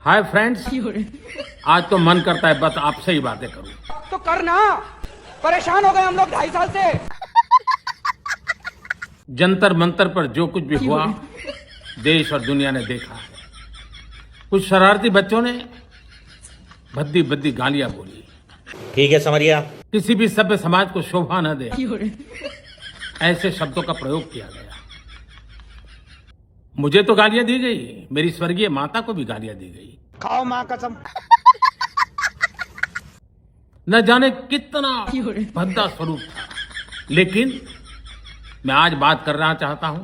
Hi friends, आज तो मन करता है बस आपसे ही बातें करूं। तो करना, परेशान हो गए हम लोग 2.5 साल से। जंतर मंतर पर जो कुछ भी हुआ देश और दुनिया ने देखा है। कुछ शरारती बच्चों ने भद्दी भद्दी गालियां बोली। ठीक है समरिया। किसी भी सभ्य समाज को शोभा न दे ऐसे शब्दों का प्रयोग किया गया। मुझे तो गालियां दी गई, मेरी स्वर्गीय माता को भी गालियां दी गई। खाओ माँ कसम। न जाने कितना भद्दा स्वरूप था, लेकिन मैं आज बात करना चाहता हूं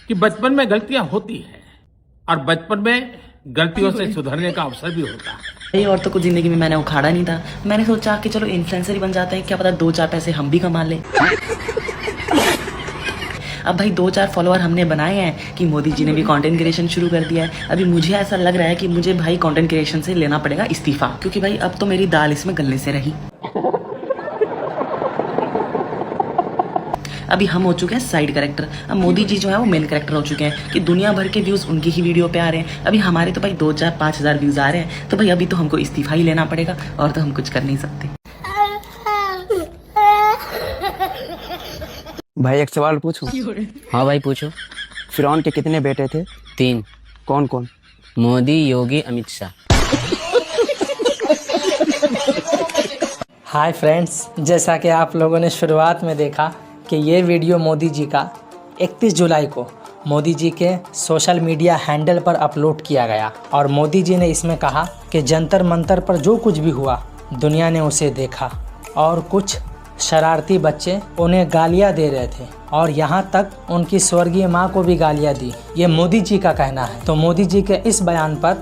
कि बचपन में गलतियां होती हैं और बचपन में गलतियों से सुधरने का अवसर भी होता है। ये और तो कुछ जिंदगी में मैंने उखाड़ा नहीं था। मैंने सोचा कि चलो इन्फ्लुएंसर ही बन जाते हैं, क्या पता 2-4 पैसे हम भी कमा लें। अब भाई 2-4 फॉलोअर हमने बनाए हैं कि मोदी जी ने भी कंटेंट क्रिएशन शुरू कर दिया है। अभी मुझे ऐसा लग रहा है कि मुझे भाई कंटेंट क्रिएशन से लेना पड़ेगा इस्तीफा, क्योंकि भाई अब तो मेरी दाल इसमें गलने से रही। अभी हम हो चुके हैं साइड कैरेक्टर, अब मोदी जी जो है वो मेन कैरेक्टर हो चुके हैं कि दुनिया भर के व्यूज उनकी ही वीडियो पे आ रहे हैं। अभी हमारे तो भाई 2-4-5 हज़ार व्यूज आ रहे हैं, तो भाई अभी तो हमको इस्तीफा ही लेना पड़ेगा और तो हम कुछ कर नहीं सकते। भाई एक सवाल पूछूं? हाँ भाई पूछो। फिरौन के कितने बेटे थे? 3। कौन कौन? मोदी, योगी, अमित शाह। हाय फ्रेंड्स, जैसा कि आप लोगों ने शुरुआत में देखा कि ये वीडियो मोदी जी का 31 जुलाई को मोदी जी के सोशल मीडिया हैंडल पर अपलोड किया गया और मोदी जी ने इसमें कहा कि जंतर मंतर पर जो कुछ भी हुआ दुनिया ने उसे देखा और कुछ शरारती बच्चे उन्हें गालियां दे रहे थे और यहाँ तक उनकी स्वर्गीय माँ को भी गालियां दी। ये मोदी जी का कहना है। तो मोदी जी के इस बयान पर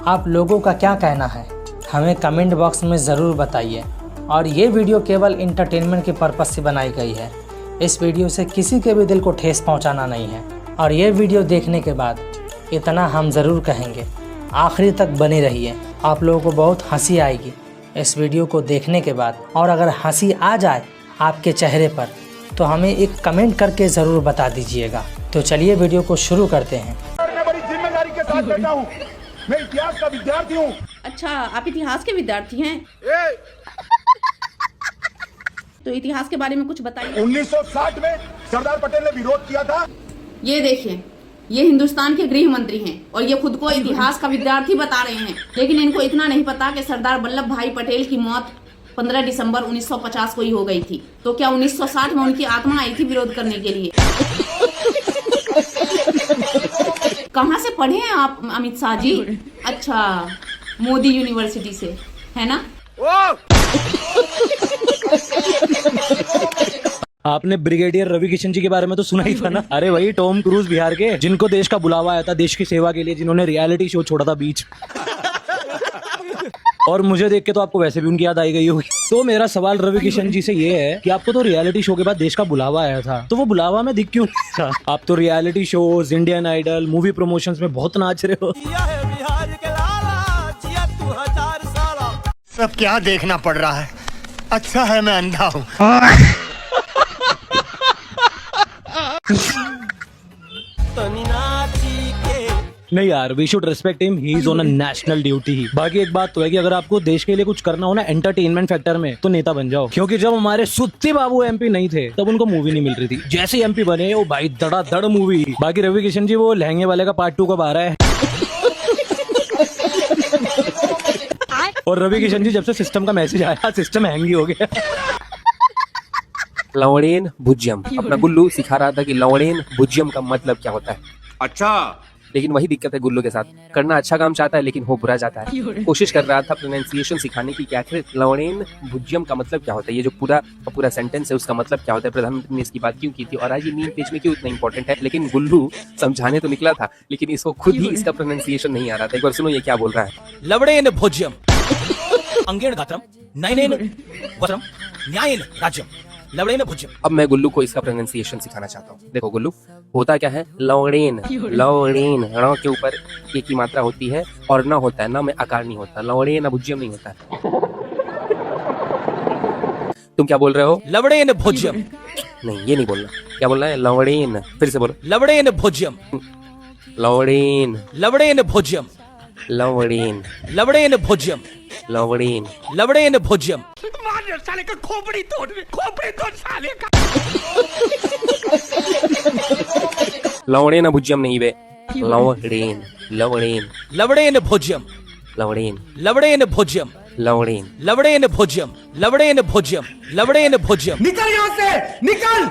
आप लोगों का क्या कहना है, हमें कमेंट बॉक्स में ज़रूर बताइए। और ये वीडियो केवल इंटरटेनमेंट के पर्पज़ से बनाई गई है। इस वीडियो से किसी के भी दिल को ठेस पहुँचाना नहीं है। और ये वीडियो देखने के बाद इतना हम ज़रूर कहेंगे, आखिरी तक बने रहिए, आप लोगों को बहुत हंसी आएगी इस वीडियो को देखने के बाद। और अगर हंसी आ जाए आपके चेहरे पर तो हमें एक कमेंट करके ज़रूर बता दीजिएगा। तो चलिए वीडियो को शुरू करते हैं। मैं बड़ी जिम्मेदारी के साथ बैठा हूँ, मैं इतिहास का विद्यार्थी हूँ। अच्छा, आप इतिहास के विद्यार्थी हैं? तो इतिहास के बारे में कुछ बताइए। 1960 में सरदार पटेल ने विरोध किया था। ये देखिए, ये हिंदुस्तान के गृह मंत्री हैं और ये खुद को इतिहास का विद्यार्थी बता रहे हैं, लेकिन इनको इतना नहीं पता कि सरदार वल्लभ भाई पटेल की मौत 15 दिसंबर 1950 को ही हो गई थी। तो क्या 1960 में उनकी आत्मा आई थी विरोध करने के लिए? कहाँ से पढ़े हैं आप अमित शाह जी? अच्छा, मोदी यूनिवर्सिटी से, है ना? आपने ब्रिगेडियर रवि किशन जी के बारे में तो सुना ही था ना। अरे वही टॉम क्रूज बिहार के, जिनको देश का बुलावा आया था देश की सेवा के लिए, जिन्होंने रियलिटी शो छोड़ा था बीच। और मुझे देख के तो आपको वैसे भी उनकी याद आई गई होगी। तो मेरा सवाल रवि किशन जी से ये है कि आपको तो रियलिटी शो के बाद देश का बुलावा आया था, तो वो बुलावा में दिख क्यों नहीं था? आप तो reality shows, Indian Idol, movie promotions में बहुत नाच रहे हो। सब क्या देखना पड़ रहा है? अच्छा है मैं अंधा हूँ। नहीं यार, we should respect him, he is on a national duty. बाकी एक बात तो है कि अगर आपको देश के लिए कुछ करना हो ना एंटरटेनमेंट फैक्टर में, तो नेता बन जाओ। क्योंकि जब हमारे सुत्ती बाबू एमपी नहीं थे तब उनको मूवी नहीं मिल रही थी, जैसे एमपी बने वो भाई धड़ाधड़ मूवी। बाकी रवि किशन जी वो लहंगे वाले का पार्ट 2 कब आ रहा है? और रवि किशन जी जब से सिस्टम का मैसेज आया, सिस्टम हैंग ही हो गया। लवणेन भुज्यम, अपना गुल्लू सिखा रहा था कि लवणेन भुज्यम का मतलब क्या होता है। अच्छा, लेकिन वही दिक्कत है गुल्लू के साथ, करना अच्छा काम चाहता है लेकिन हो बुरा जाता है। कोशिश कर रहा था प्रोनाउंसिएशन सिखाने की कि आखिर लवणेन भुज्यम का मतलब क्या होता है, ये जो पूरा सेंटेंस है उसका मतलब क्या होता है, प्रधानमंत्री ने इसकी बात क्यों की थी और आज ये मेन पेज में क्यों इतना इंपॉर्टेंट है। लेकिन गुल्लू समझाने तो निकला था, लेकिन इसको खुद ही इसका प्रोनाउंसिएशन नहीं आ रहा था। एक बार सुनो ये क्या बोल रहा है। लवणेन भुज्यम अंगेण गात्रम नयनेन वस्त्रम न्यायेन राज्यम लवणेन भुज्यम। अब मैं गुल्लू को इसका प्रोनाउंसिएशन सिखाना चाहता हूँ। देखो गुल्लू, होता क्या है, लवणेन, लवणेन ण के ऊपर एक ही मात्रा होती है और न होता है, न में आकार नहीं होता, लवणेन भुज्यम नहीं होता है। तुम क्या बोल रहे हो? लवणेन भुज्यम। नहीं, ये नहीं बोलना। क्या बोलना है? लवणेन। फिर से बोलो। लवणेन भुज्यम। लवणेन। लवणेन भुज्यम। लवणेन लवणेन भोज्यम लवणेन लवणेन भोज्यम लवणेन भुज्यम नहीं बे लवणेन लवणेन लवणेन भोज्यम लवणेन लवणेन भोज्यम लवणेन लवणेन भोज्यम लवणेन भोज्यम लवणेन भोज्यम। निकल यहाँ से निकल।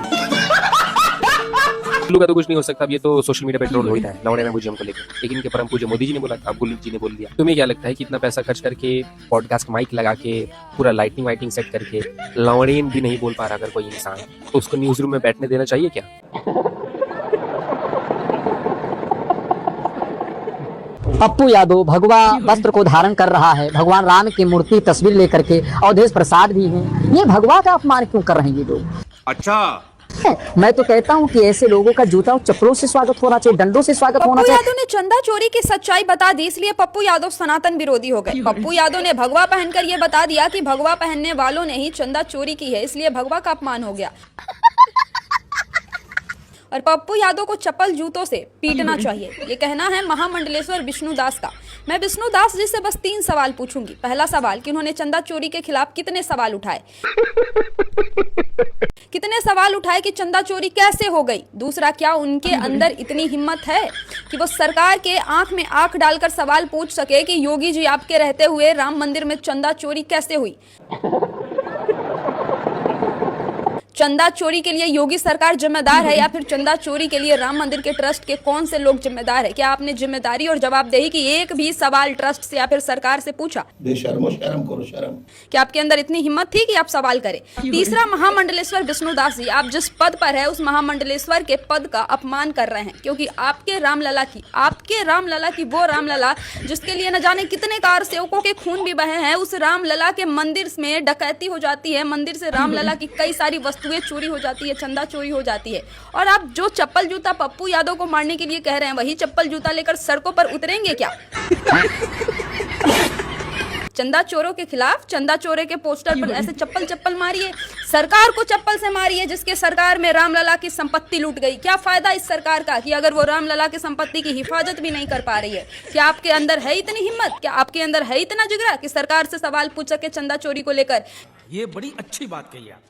गुल्लू का तो कुछ नहीं हो सकता, अब ये तो सोशल मीडिया पे ट्रोल होता है लवणेन भुज्यम को लेकर, लेकिन इनके परम पूज्य मोदी जी ने बोला था, गुल्लू जी ने बोल दिया। तुम्हें क्या लगता है कि इतना पैसा खर्च करके पॉडकास्ट माइक लगा के पूरा लाइटिंग वाइटिंग सेट करके लवणेन भी नहीं बोल पा रहा अगर कोई इंसान, तो उसको न्यूज रूम में बैठने देना चाहिए क्या? पप्पू यादव भगवा वस्त्र को धारण कर रहा है, भगवान राम की मूर्ति तस्वीर लेकर के, अवधेश प्रसाद भी हैं। ये भगवा का अपमान क्यों कर रहे हैं ये लोग? अच्छा, मैं तो कहता हूँ कि ऐसे लोगों का जूता और चप्पलों से स्वागत होना चाहिए, डंडों से स्वागत होना चाहिए। पप्पू यादव ने चंदा चोरी की सच्चाई बता दी, इसलिए पप्पू यादव सनातन विरोधी हो गए। पप्पू यादव ने भगवा पहनकर ये बता दिया कि भगवा पहनने वालों ने ही चंदा चोरी की है, इसलिए भगवा का अपमान हो गया। और पप्पू यादव को चप्पल जूतों से पीटना चाहिए, ये कहना है महामंडलेश्वर विष्णुदास का। मैं विष्णुदास जी से बस 3 सवाल पूछूंगी। पहला सवाल कि उन्होंने चंदा चोरी के खिलाफ कितने सवाल उठाए, कितने सवाल उठाए कि चंदा चोरी कैसे हो गई। दूसरा, क्या उनके अंदर इतनी हिम्मत है कि वो सरकार के आंख में आंख डालकर सवाल पूछ सके कि योगी जी आपके रहते हुए राम मंदिर में चंदा चोरी कैसे हुई। चंदा चोरी के लिए योगी सरकार जिम्मेदार है या फिर चंदा चोरी के लिए राम मंदिर के ट्रस्ट के कौन से लोग जिम्मेदार है? क्या आपने जिम्मेदारी और जवाबदेही की एक भी सवाल ट्रस्ट से या फिर सरकार से पूछा? बेशर्मो, शर्म करो शर्म। क्या आपके अंदर इतनी हिम्मत थी कि आप सवाल करें? तीसरा, महामंडलेश्वर विष्णुदास जी, आप जिस पद पर है उस महामंडलेश्वर के पद का अपमान कर रहे हैं, क्योंकि आपके रामलला की वो रामलला जिसके लिए न जाने कितने कार सेवकों के खून भी बहे हैं, उस रामलला के मंदिर में डकैती हो जाती है, मंदिर से रामलला की कई सारी वस्तुएं चोरी हो जाती है, चंदा चोरी हो जाती है। और आप जो चप्पल जूता पप्पू यादव को मारने के लिए कह रहे हैं, वही चप्पल जूता लेकर सड़कों पर उतरेंगे क्या? चंदा चोरों के खिलाफ चंदा चोरे के पोस्टर पर ऐसे चप्पल मारिए, सरकार को चप्पल से मारिए जिसके सरकार में रामलला की संपत्ति लूट गई। क्या फायदा इस सरकार का कि अगर वो रामलला की संपत्ति की हिफाजत भी नहीं कर पा रही है? क्या आपके अंदर है इतनी हिम्मत, क्या आपके अंदर है इतना जिगरा कि सरकार से सवाल पूछ सके चंदा चोरी को लेकर? ये बड़ी अच्छी बात कही आप।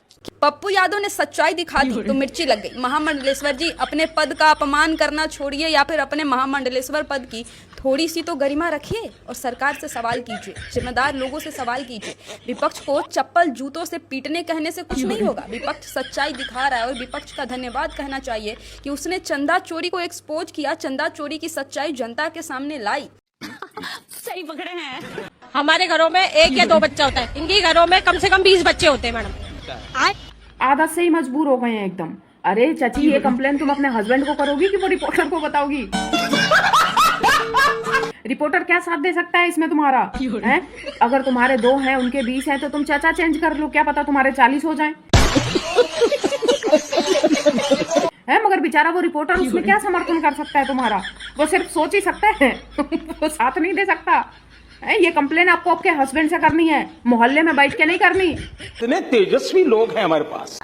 पप्पू यादव ने सच्चाई दिखा दी तो मिर्ची लग गई। महामंडलेश्वर जी, अपने पद का अपमान करना छोड़िए या फिर अपने महामंडलेश्वर पद की थोड़ी सी तो गरिमा रखिए और सरकार से सवाल कीजिए, जिम्मेदार लोगों से सवाल कीजिए। विपक्ष को चप्पल जूतों से पीटने कहने से कुछ नहीं होगा। विपक्ष सच्चाई दिखा रहा है और विपक्ष का धन्यवाद कहना चाहिए कि उसने चंदा चोरी को एक्सपोज किया, चंदा चोरी की सच्चाई जनता के सामने लाई। सही पकड़े हैं। हमारे घरों में 1 या 2 बच्चा होता है, इनके घरों में कम से कम 20 बच्चे होते हैं मैडम। आदत से ही मजबूर हो गए हैं एकदम। अरे चाची, ये कंप्लेन तुम अपने हस्बैंड को करोगी कि वो रिपोर्टर को बताओगी? रिपोर्टर क्या साथ दे सकता है इसमें तुम्हारा? है? अगर तुम्हारे 2 हैं, उनके 20 हैं, तो तुम चाचा चेंज कर लो, क्या पता तुम्हारे 40 हो जाएं। है, मगर बेचारा वो रिपोर्टर उसमें क्या समर्थन कर सकता है तुम्हारा? वो सिर्फ सोच ही सकता है, वो साथ नहीं दे सकता। ये कंप्लेन आपको आपके हस्बैंड से करनी है, मोहल्ले में बैठ के नहीं करनी। इतने तेजस्वी लोग हैं हमारे पास।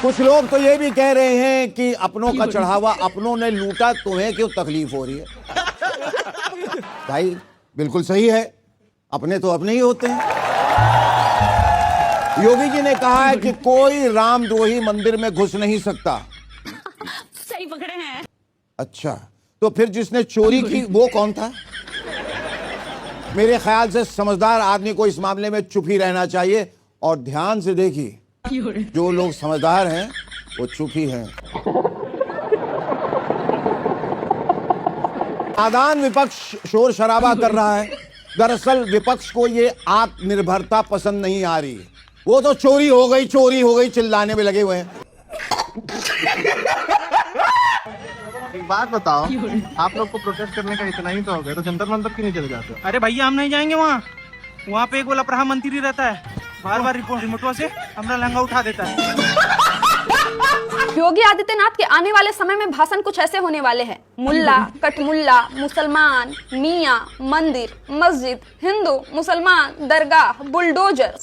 कुछ लोग तो ये भी कह रहे हैं कि अपनों का चढ़ावा अपनों ने लूटा, तुम्हें क्यों तकलीफ हो रही है? भाई बिल्कुल सही है, अपने तो अपने ही होते हैं। योगी जी ने कहा है कि कोई रामद्रोही मंदिर में घुस नहीं सकता। सही पकड़े हैं। अच्छा, तो फिर जिसने चोरी की वो कौन था? मेरे ख्याल से समझदार आदमी को इस मामले में चुप ही रहना चाहिए। और ध्यान से देखिए, जो लोग समझदार हैं वो चुप ही हैं। नादान विपक्ष शोर शराबा कर रहा है। दरअसल विपक्ष को ये आत्मनिर्भरता पसंद नहीं आ रही। वो तो चोरी हो गई चिल्लाने में लगे हुए हैं। एक बात बताओ, आप लोग को प्रोटेस्ट करने का इतना ही तो हो गया, तो जंतर मंतर क्यों नहीं चले जाते? अरे भैया, हम नहीं जाएंगे वहाँ पे एक बोला प्रधानमंत्री रहता है, बार रिमोटवा से हमारा लहंगा उठा देता है। योगी आदित्यनाथ के आने वाले समय में भाषण कुछ ऐसे होने वाले हैं। मुल्ला, कटमुल्ला, मुसलमान, मियाँ, मंदिर, मस्जिद, हिंदू, मुसलमान, दरगाह, bulldozer,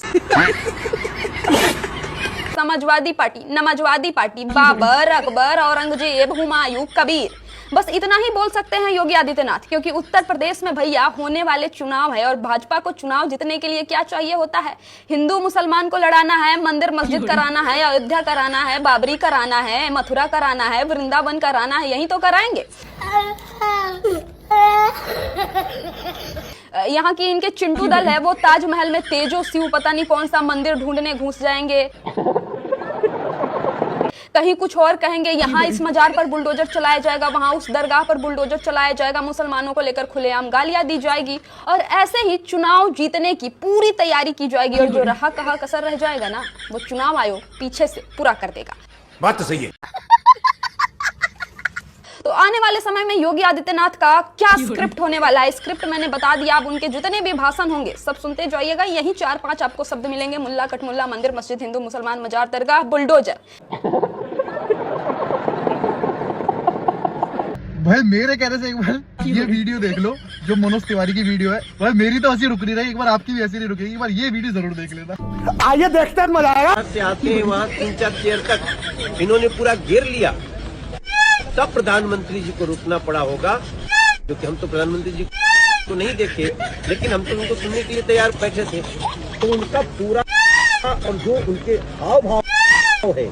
Samajwadi party, Namazwadi party, Babur, Akbar, Aurangzeb, Humayun, Kabir, बस इतना ही बोल सकते हैं योगी आदित्यनाथ, क्योंकि उत्तर प्रदेश में भैया होने वाले चुनाव है और भाजपा को चुनाव जीतने के लिए क्या चाहिए होता है? हिंदू मुसलमान को लड़ाना है, मंदिर मस्जिद कराना है, अयोध्या कराना है, बाबरी कराना है, मथुरा कराना है, वृंदावन कराना है, यही तो कराएंगे। यहाँ की इनके चिंटू दल है वो ताजमहल में तेजो शिव पता नहीं कौन सा मंदिर ढूंढने घुस जाएंगे, कहीं कुछ और कहेंगे, यहाँ इस मजार पर बुलडोजर चलाया जाएगा, वहां उस दरगाह पर बुलडोजर चलाया जाएगा, मुसलमानों को लेकर खुलेआम गालियां दी जाएगी और ऐसे ही चुनाव जीतने की पूरी तैयारी की जाएगी और जो रहा कहा कसर रह जाएगा ना, वो चुनाव आयोग पीछे से पूरा कर देगा। बात तो सही है। तो आने वाले समय में योगी आदित्यनाथ का क्या स्क्रिप्ट होने वाला है, स्क्रिप्ट मैंने बता दिया। अब उनके जितने भी भाषण होंगे सब सुनते जाइएगा, यही 4-5 आपको शब्द मिलेंगे, मुल्ला कटमुल्ला, मंदिर मस्जिद, हिंदू मुसलमान, मजार, दरगाह, बुलडोजर। भाई मेरे कहने से एक बार ये वीडियो देख लो जो मनोज तिवारी की वीडियो है। भाई मेरी तो हंसी रुक नहीं रही, एक बार आपकी भी हंसी नहीं रुकेगी, एक बार ये वीडियो जरूर देख लेना। आइए देखते हैं, मजा आएगा। आते वहाँ 3-4 चेयर तक इन्होंने पूरा घेर लिया, तब प्रधानमंत्री जी को रुकना पड़ा होगा, क्योंकि हम तो प्रधानमंत्री जी को नहीं देखे, लेकिन हम तो उनको सुनने के लिए तैयार बैठे थे। तो उनका पूरा और जो उनके हाव भाव है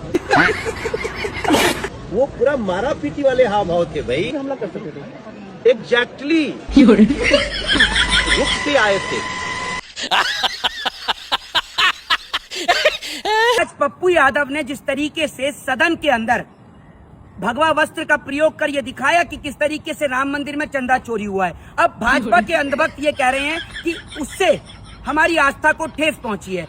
वो पूरा मारा पीटी वाले हाव भाव थे। भाई हमला कर सकते थे एग्जैक्टली, रुक से आए थे। आज पप्पू यादव ने जिस तरीके से सदन के अंदर भगवा वस्त्र का प्रयोग कर ये दिखाया कि किस तरीके से राम मंदिर में चंदा चोरी हुआ है, अब भाजपा के अंधभक्त ये कह रहे हैं कि उससे हमारी आस्था को ठेस पहुंची है।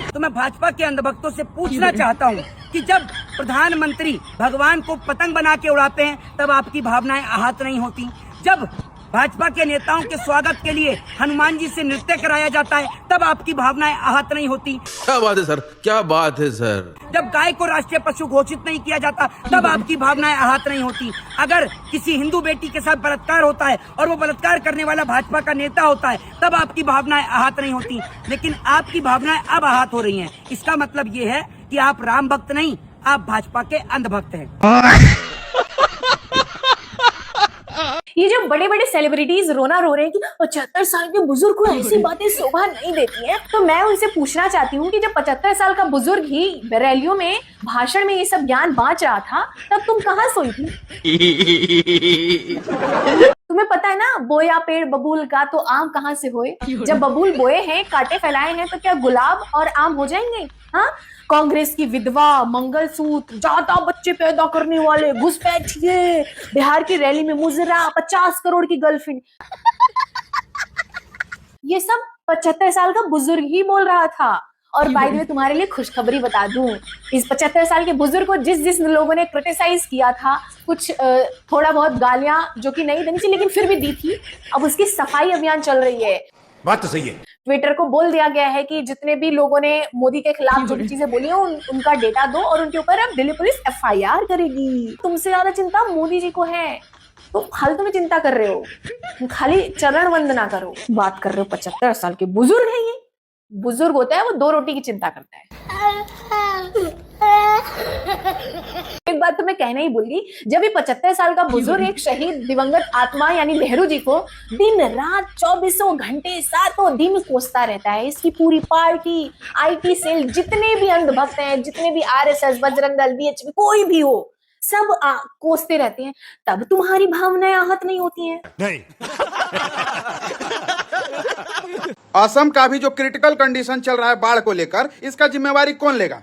तो मैं भाजपा के अंधभक्तों से पूछना चाहता हूं कि जब प्रधानमंत्री भगवान को पतंग बना के उड़ाते हैं तब आपकी भावनाएं आहत नहीं होती? जब भाजपा के नेताओं के स्वागत के लिए हनुमान जी से नृत्य कराया जाता है तब आपकी भावनाएं आहत नहीं होती? क्या बात है सर, क्या बात है सर। जब गाय को राष्ट्रीय पशु घोषित नहीं किया जाता तब आपकी भावनाएं आहत नहीं होती? अगर किसी हिंदू बेटी के साथ बलात्कार होता है और वो बलात्कार करने वाला भाजपा का नेता होता है तब आपकी भावनाएं आहत नहीं होती? लेकिन आपकी भावनाएं अब आहत हो रही हैं। इसका मतलब ये है कि आप राम भक्त नहीं, आप भाजपा के अंधभक्त हैं। ये जो बड़े बड़े सेलिब्रिटीज रोना रो रहे हैं कि 75 साल के बुजुर्ग को ऐसी बातें शोभा नहीं देती हैं, तो मैं उनसे पूछना चाहती हूँ कि जब 75 साल का बुजुर्ग ही रैलियों में भाषण में ये सब ज्ञान बांट रहा था तब तुम कहाँ सोई थी? तुम्हें पता है ना, बोया पेड़ बबूल का तो आम कहाँ से होए? जब बबूल बोए हैं, कांटे फैलाए हैं, तो क्या गुलाब और आम हो जाएंगे? हाँ, कांग्रेस की विधवा, मंगलसूत्र, ज्यादा बच्चे पैदा करने वाले, घुसपैठिए, बिहार की रैली में मुजरा, 50 करोड़ की गर्लफ्रेंड, ये सब 75 साल का बुजुर्ग ही बोल रहा था। और बाय द वे तुम्हारे लिए खुशखबरी बता दूं, इस 75 साल के बुजुर्ग को जिस लोगों ने क्रिटिसाइज किया था, कुछ थोड़ा बहुत गालियां जो कि नहीं देनी चाहिए लेकिन फिर भी दी थी, अब उसकी सफाई अभियान चल रही है। बात तो सही है। ट्विटर को बोल दिया गया है कि जितने भी लोगों ने मोदी के खिलाफ जो भी चीजें बोली हैं उनका डेटा दो और उनके ऊपर अब दिल्ली पुलिस FIR करेगी। तुमसे ज्यादा चिंता मोदी जी को है, तो फालतू में चिंता कर रहे हो, खाली चरण वंदना करो। बात कर रहे हो 75 साल के बुजुर्ग है, ये बुजुर्ग होता है वो 2 रोटी की चिंता करता है। एक बात तो मैं कहना ही भूल गई, जब ये 75 साल का बुजुर्ग एक शहीद दिवंगत आत्मा यानी नेहरू जी को दिन रात 24 घंटे 7 दिन कोसता रहता है, इसकी पूरी पार्टी, IT सेल, जितने भी अंधभक्त हैं, जितने भी RSS, बजरंग दल, BHP, कोई भी हो, सब कोसते रहते हैं, तब तुम्हारी भावनाएं आहत नहीं होती हैं? नहीं। असम का भी जो क्रिटिकल कंडीशन चल रहा है बाढ़ को लेकर, इसका जिम्मेवारी कौन लेगा?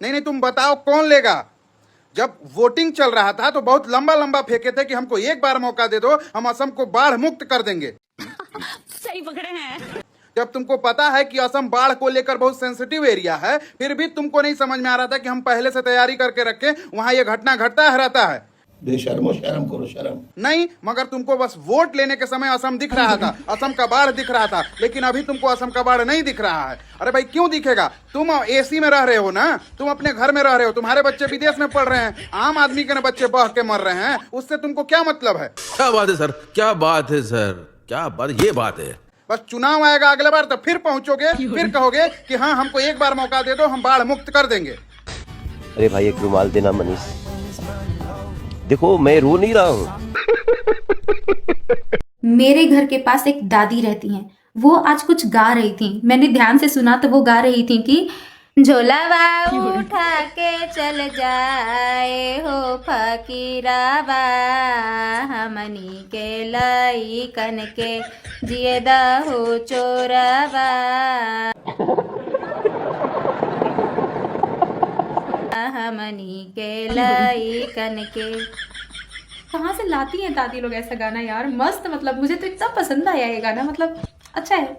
नहीं तुम बताओ कौन लेगा? जब वोटिंग चल रहा था तो बहुत लंबा फेंके थे कि हमको एक बार मौका दे दो, हम असम को बाढ़ मुक्त कर देंगे। सही पकड़े हैं। जब तुमको पता है कि असम बाढ़ को लेकर बहुत सेंसिटिव एरिया है, फिर भी तुमको नहीं समझ में आ रहा था कि हम पहले से तैयारी करके रखें, वहां ये घटना घटता रहता है। बेशर्मो, शर्म करो, शर्म नहीं, मगर तुमको बस वोट लेने के समय असम दिख रहा था, असम का बाढ़ दिख रहा था, लेकिन अभी तुमको असम का बाढ़ नहीं दिख रहा है। अरे भाई क्यों दिखेगा? तुम AC में रह रहे हो ना, तुम अपने घर में रह रहे हो, तुम्हारे बच्चे विदेश में पढ़ रहे हैं, आम आदमी के बच्चे बह के मर रहे हैं, उससे तुमको क्या मतलब है? क्या बात है सर, क्या बात है सर, क्या बात, ये बात है। बस चुनाव आएगा अगले बार तो फिर पहुंचोगे, फिर कहोगे कि हाँ हमको एक बार मौका दे दो, हम बाढ़ मुक्त कर देंगे। अरे भाई एक रुमाल देना मनीष। देखो मैं रो नहीं रहा हूँ। मेरे घर के पास एक दादी रहती हैं, वो आज कुछ गा रही थी, मैंने ध्यान से सुना तो वो गा रही थी कि झोलावा उठा के चल जाए हो फकीरावा, हमनी के लइकन के जियदा हो चोरावा, हमनी के लइकन के। कहाँ से लाती हैं दादी लोग ऐसा गाना यार, मस्त, मतलब मुझे तो इतना पसंद आया ये गाना, मतलब अच्छा है।